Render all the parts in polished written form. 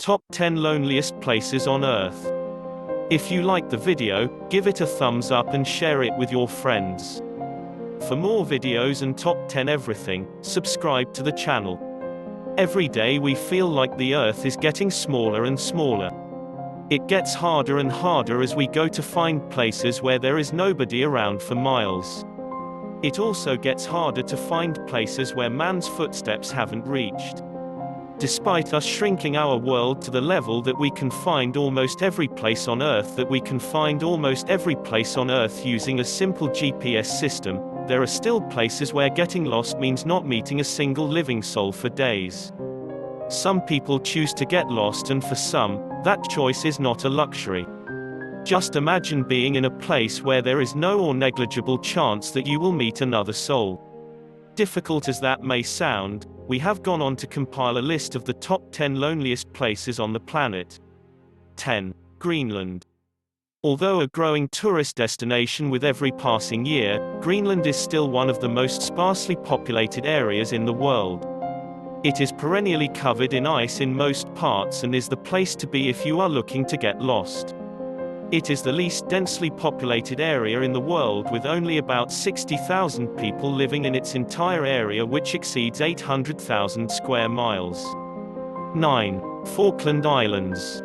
Top 10 Loneliest Places on Earth. If you like the video, give it a thumbs up and share it with your friends. For more videos and top 10 everything, subscribe to the channel. Every day we feel like the Earth is getting smaller and smaller. It gets harder and harder as we go to find places where there is nobody around for miles. It also gets harder to find places where man's footsteps haven't reached. Despite us shrinking our world to the level that we can find almost every place on Earth using a simple GPS system, there are still places where getting lost means not meeting a single living soul for days. Some people choose to get lost, and for some, that choice is not a luxury. Just imagine being in a place where there is no or negligible chance that you will meet another soul. Difficult as that may sound, we have gone on to compile a list of the top 10 loneliest places on the planet. 10. Greenland. Although a growing tourist destination with every passing year, Greenland is still one of the most sparsely populated areas in the world. It is perennially covered in ice in most parts and is the place to be if you are looking to get lost. It is the least densely populated area in the world, with only about 60,000 people living in its entire area, which exceeds 800,000 square miles. 9. Falkland Islands.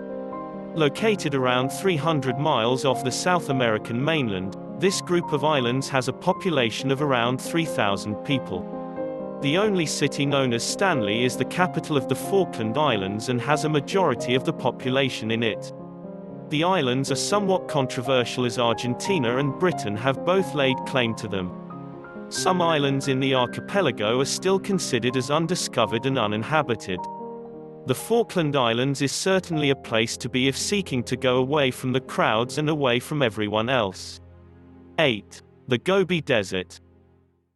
Located around 300 miles off the South American mainland, this group of islands has a population of around 3,000 people. The only city known as Stanley is the capital of the Falkland Islands and has a majority of the population in it. The islands are somewhat controversial as Argentina and Britain have both laid claim to them. Some islands in the archipelago are still considered as undiscovered and uninhabited. The Falkland Islands is certainly a place to be if seeking to go away from the crowds and away from everyone else. 8. The Gobi Desert.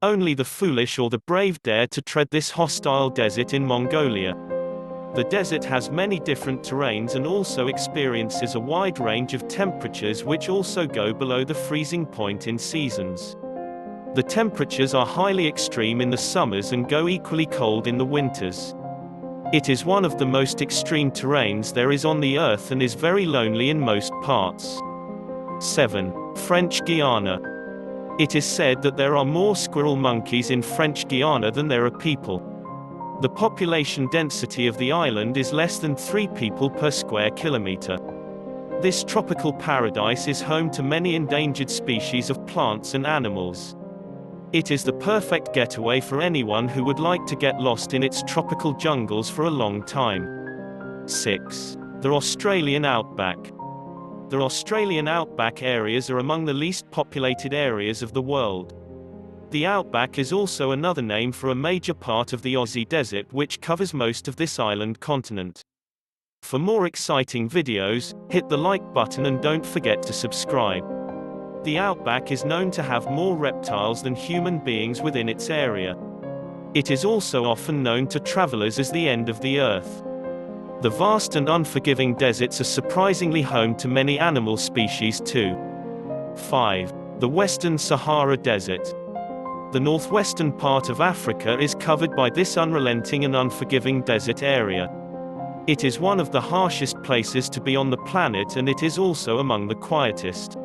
Only the foolish or the brave dare to tread this hostile desert in Mongolia. The desert has many different terrains and also experiences a wide range of temperatures, which also go below the freezing point in seasons. The temperatures are highly extreme in the summers and go equally cold in the winters. It is one of the most extreme terrains there is on the Earth and is very lonely in most parts. 7. French Guiana. It is said that there are more squirrel monkeys in French Guiana than there are people. The population density of the island is less than 3 people per square kilometer. This tropical paradise is home to many endangered species of plants and animals. It is the perfect getaway for anyone who would like to get lost in its tropical jungles for a long time. 6. The Australian Outback. The Australian outback areas are among the least populated areas of the world. The outback is also another name for a major part of the Aussie desert, which covers most of this island continent. For more exciting videos, hit the like button and don't forget to subscribe. The outback is known to have more reptiles than human beings within its area. It is also often known to travelers as the end of the earth. The vast and unforgiving deserts are surprisingly home to many animal species too. 5. The Western Sahara Desert. The northwestern part of Africa is covered by this unrelenting and unforgiving desert area. It is one of the harshest places to be on the planet, and it is also among the quietest.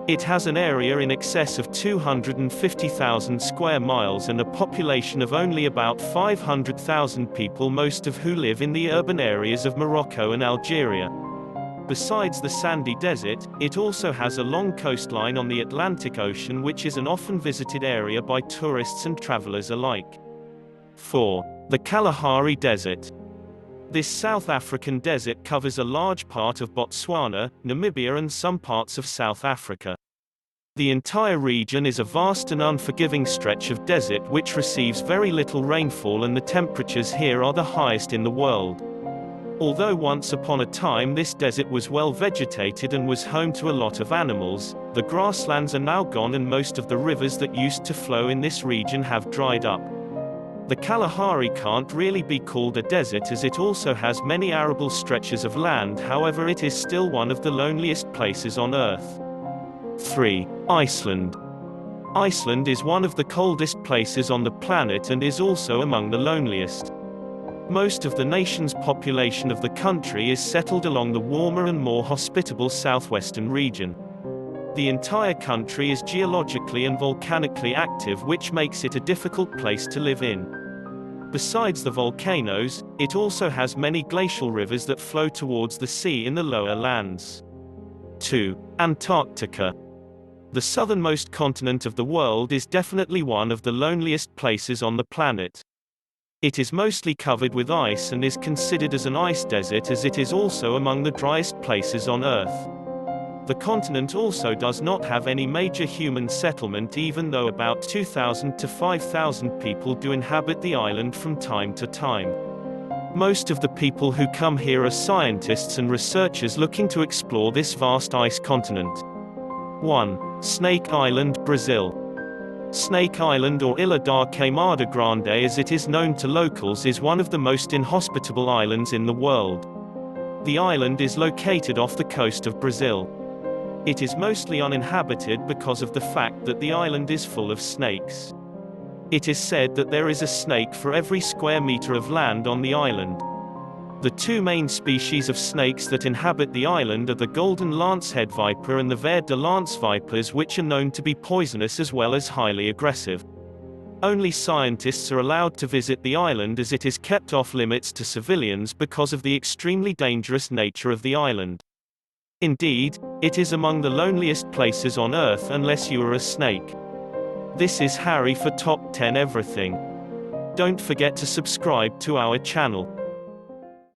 It has an area in excess of 250,000 square miles and a population of only about 500,000 people, most of who live in the urban areas of Morocco and Algeria. Besides the sandy desert, it also has a long coastline on the Atlantic Ocean, which is an often visited area by tourists and travelers alike. 4. The Kalahari Desert. This South African desert covers a large part of Botswana, Namibia and some parts of South Africa. The entire region is a vast and unforgiving stretch of desert which receives very little rainfall, and the temperatures here are the highest in the world. Although once upon a time this desert was well vegetated and was home to a lot of animals, the grasslands are now gone and most of the rivers that used to flow in this region have dried up. The Kalahari can't really be called a desert as it also has many arable stretches of land, however it is still one of the loneliest places on Earth. 3. Iceland. Iceland is one of the coldest places on the planet and is also among the loneliest. Most of the nation's population of the country is settled along the warmer and more hospitable southwestern region. The entire country is geologically and volcanically active, which makes it a difficult place to live in. Besides the volcanoes, it also has many glacial rivers that flow towards the sea in the lower lands. 2. Antarctica. The southernmost continent of the world is definitely one of the loneliest places on the planet. It is mostly covered with ice and is considered as an ice desert, as it is also among the driest places on Earth. The continent also does not have any major human settlement, even though about 2,000 to 5,000 people do inhabit the island from time to time. Most of the people who come here are scientists and researchers looking to explore this vast ice continent. 1. Snake Island, Brazil. Snake Island, or Ilha da Queimada Grande as it is known to locals, is one of the most inhospitable islands in the world. The island is located off the coast of Brazil. It is mostly uninhabited because of the fact that the island is full of snakes. It is said that there is a snake for every square meter of land on the island. The two main species of snakes that inhabit the island are the golden lancehead viper and the ver-de-lance vipers, which are known to be poisonous as well as highly aggressive. Only scientists are allowed to visit the island, as it is kept off limits to civilians because of the extremely dangerous nature of the island. Indeed, it is among the loneliest places on Earth unless you are a snake. This is Harry for Top 10 Everything. Don't forget to subscribe to our channel.